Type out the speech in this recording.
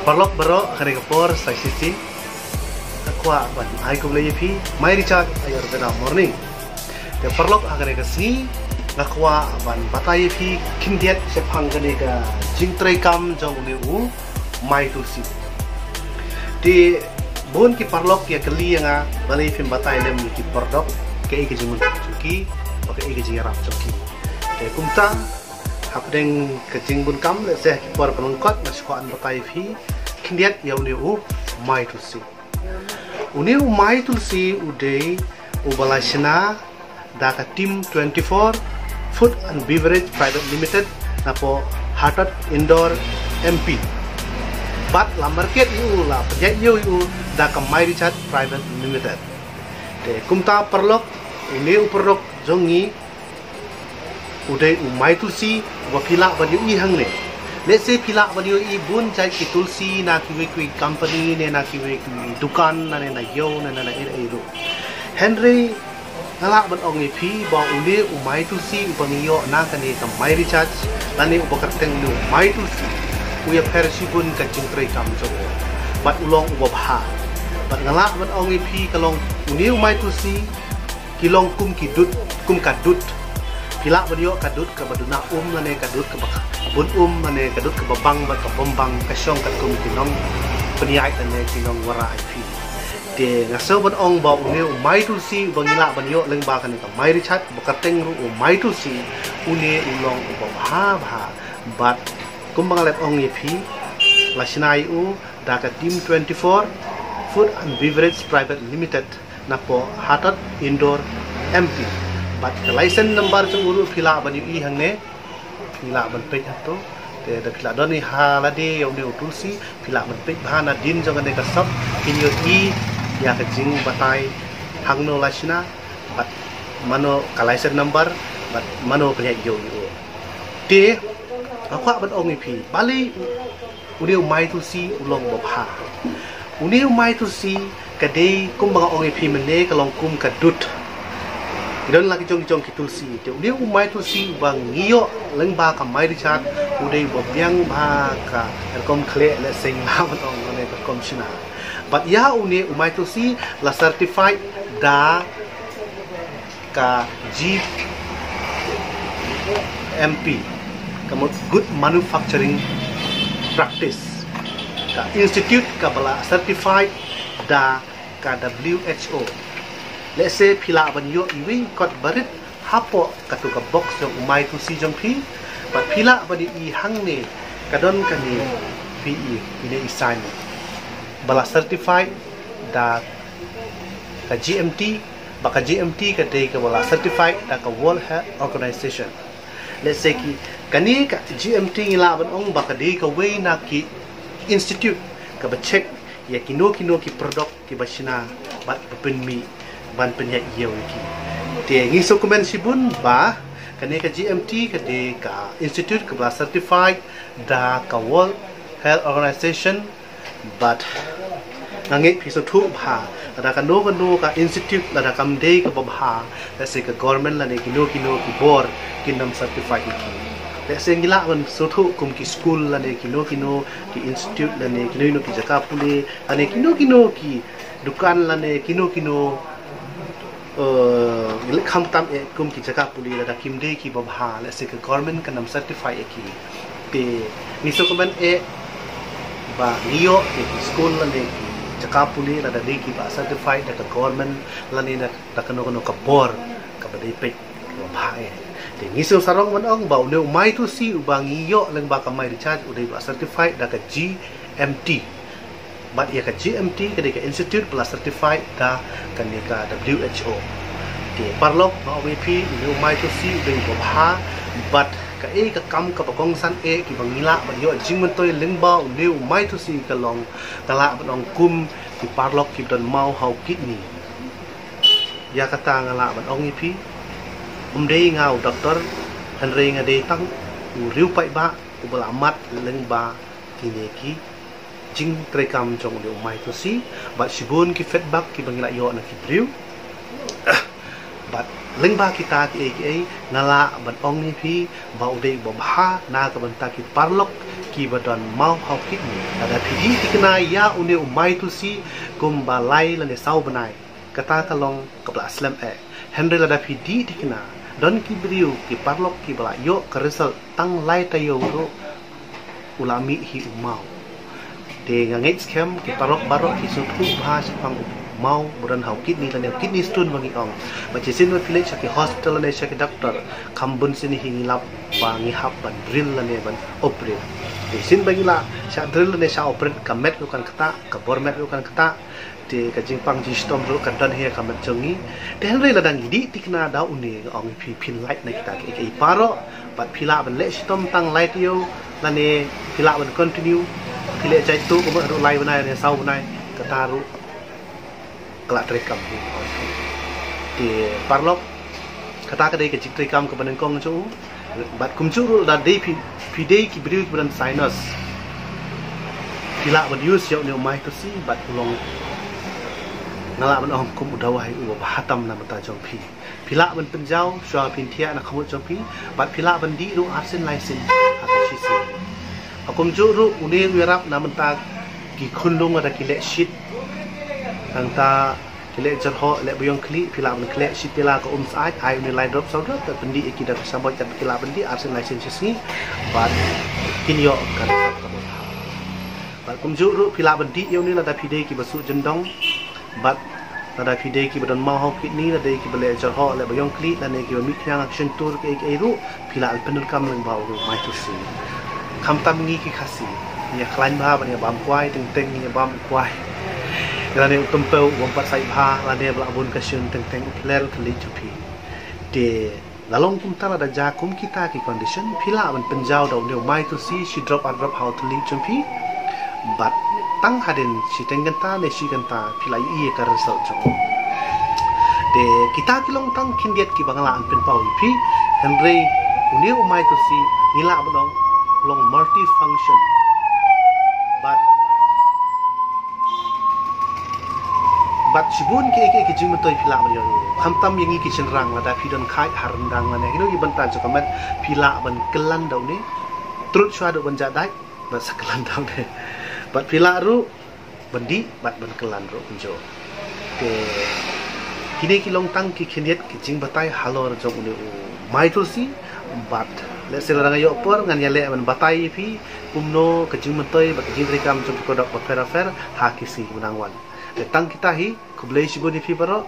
Parlok baro kare kapor sai sisi akwa ban ai ko lay phi mai richard ayar beda morning te parlok agare ka si ngakwa ban batai phi kindiat se phang kane ka jingtrai kam jong ne u mai tu si di bon ki parlok ya kali nga balai phi batai lem ki pordok ke ke jimun chuki ke ke jingarap chuki te kumta hapdeng kecing bun kam le se por penungkot na squan batai phi kindiat ya uniu mai tu si uniu mai tu si uday ubalashna da ka team 24 food and beverage private limited napo hatat indoor MP bat la market yu la penjat yu da ka mai richard private limited te kumta perlok uniu perlok jongi uday umai tu si wapila bani i hang ne let's say pila bani i bun jai ki tulsi na ki we company ne na ki we dukan na ne na yo na na e ro Henry ngala ban ong i phi ba ule umai tulsi upangiyo na kani ka mai recharge lani upakateng lu mai tulsi uya persi bun ka jingtrai kam jo bat ulong ubabha bat ngala ban ong i phi kalong uni umai tulsi kilong kum kidut kum kadut pila baniyo kadut ka baduna lane kadut ka baka bun lane kadut ka babang ba ka bombang ka syong ka kum kinong peniai tane kinong wara IP de ngaso ban ong ba une umai tulsi bangila baniyo leng ba kan ka mai richat bakateng ru umai tulsi une ulong ubha bha bat kum bangalet ong IP lasinai u da ka team 24 food and beverage private limited napo hatat indoor MP but the license number chung uru phila bani i hangne phila ban pe hato te da phila doni hala de yau ne tulsi phila ban pe bhana din jong ne ka sab kinyo i ya ka jing batai hangno lasina but mano ka license number but mano pnya yo te akwa ban ong phi bali uni mai tulsi ulong bopha uni mai tulsi kadai kum bang ong phi mene kalong kum kadut don lagi jong ki tulsi te uni umai tulsi bang ngio leng ba ka mai richat udai bobyang ba ka kom khle le sing la ong ne ka kom shina but ya uni umai tulsi la certified da ka GMP kamu good manufacturing practice ka institute ka bala certified da ka WHO. Let's say pila ban yo iwi kot barit hapo katu ka box jong umai tu si jong pi but pila ban i hang ne kadon kani PE ine isan bala certified da ka GMT baka GMT ka de ka bala certified da ka World Health Organization. Let's say ki kani ka GMT ngila ban ong baka de ka we na ki institute ka ba check ya kino ki produk ki basina bat pen mi ban penyak iyo ki te ngi dokumen sibun ba kane ka GMT ka de ka institute ka ba certified da ka World Health Organization but nangi piso thu ba da ka no ka institute la da kam de ka ba da se ka government la ne kino ki board kinam certified ki le se ngila ban so thu kum ki school la ne kino ki institute la ne kino ki jaka pule ane kino ki dukan la ne kino kham tam e kum ki jaka puli la da kim de ki babha la se ka government ka nam certify e ki te ni so komen e ba niyo e school la ne jaka puli la da de ki ba certify da ka government la ne da ka no ka bor ka ba de pe babha e te ni so sarong man ong ba ne mai tu si ba ngiyo lang ba ka mai recharge udai ba certify da ka GMT but ya ka GMT ka institute plus certified da ka WHO te parlok ma OVP ni umai tu si dei bobha but ka ka kam ka bakong san ki bangila ba yo jingman toy lengba ni umai tu si ka long tala banong kum ki parlok ki don mau hau kidney ya kata ngala ban ong ipi dei ngau doktor Henry ngade tang riu pai ba ubalamat lengba ki jing trekam jong de umai tu si ba sibun ki feedback ki bangila yo na ki briu bat lengba kita ki ngala ban ong ni phi ba ude ba bha na ka ban ta ki parlok ki badon mau hau ki ada phi tikna ya une umai tu si kum balai la ne sau banai kata kalong kapla aslam Henry la da phi tikna don ki briu ki parlok ki bala yo ka result tang lai tayo ro ulami hi umau de ngait scam ki parok barok ki su thu bha pang mau buran hau kidney la ne kidney stone bangi ong ma chesin no village ki hospital ne shaki doctor khambun sin hi ngilap ba ngi hap ban drill la ne ban operate de sin bangi la sha drill ne sha operate kamet lu kan kata ka bormet lu kan kata de ka jingpang ji stom ru kan dan he kamet jongi de henry la dang di tikna da uni ong phi phin light ne kita ki paro bat phila ban le stom tang light yo la ne phila ban continue phile chai tu ko ru lai banai ne sau banai kata ru kelak terekam di parlok kata kedai ke terekam ke benengkong cu bat kumcu da dei pidei ki beriu kemudian sinus pila ban use yo ne mai tu si bat long ngala ban ong kum udawai u bahatam na mata jong pi pila ban penjau swa pintia na khamut jong pi bat pila ban di ru arsen laisin akashi si akum cu ru une wirap na mata ki khundung ada ki le shit ang ta kile jarho le buyong kli pila ban kle si pila ko sai ai ni line drop saudra ta bendi ikida sambo cat pila bendi arsen license ni bat kinyo kan ta bat kumju ru pila bendi yo ni la da pide ki basu jendong bat la da pide ki badan mau ho kidney la dei ki bele jarho le buyong kli la ne ki mi kyang action tour ke ru pila al penul kam leng bau ru mai tu si kam tam ngi ki khasi ya klain ba ban ya bam kwai teng teng ya bam kwai lane umpeu wampat sai bha lane blabun kasyun teng upler kali chupi de lalong kumtala da jakum kita ki condition phila ban penjau da ne mai tu si drop how to lead chupi but tang haden si tengganta ne si ganta phila i ka result chu de kita ki long tang kindiat ki bangla an pen pau pi henry uni mai tu si ngila bonong long multi function bat sibun ke jing mentoi pila ban yo khamtam yangi kitchen rang la da pidon khai harandang la ne hino i bantan so kamat pila ban kelan dau ne trut shwa do ban jadai ba sakalan dau ne bat pila ru bandi bat ban kelan ru kunjo ke kini ki long tang ki khiniet ki jing batai halor jong ne mai tulsi bat le selarang yo por ngan yale ban batai pi kumno ke jing mentoi ba jing rekam jong ko dok ba fer ha kisi unangwan tang kita hi kublai sibuni fi baro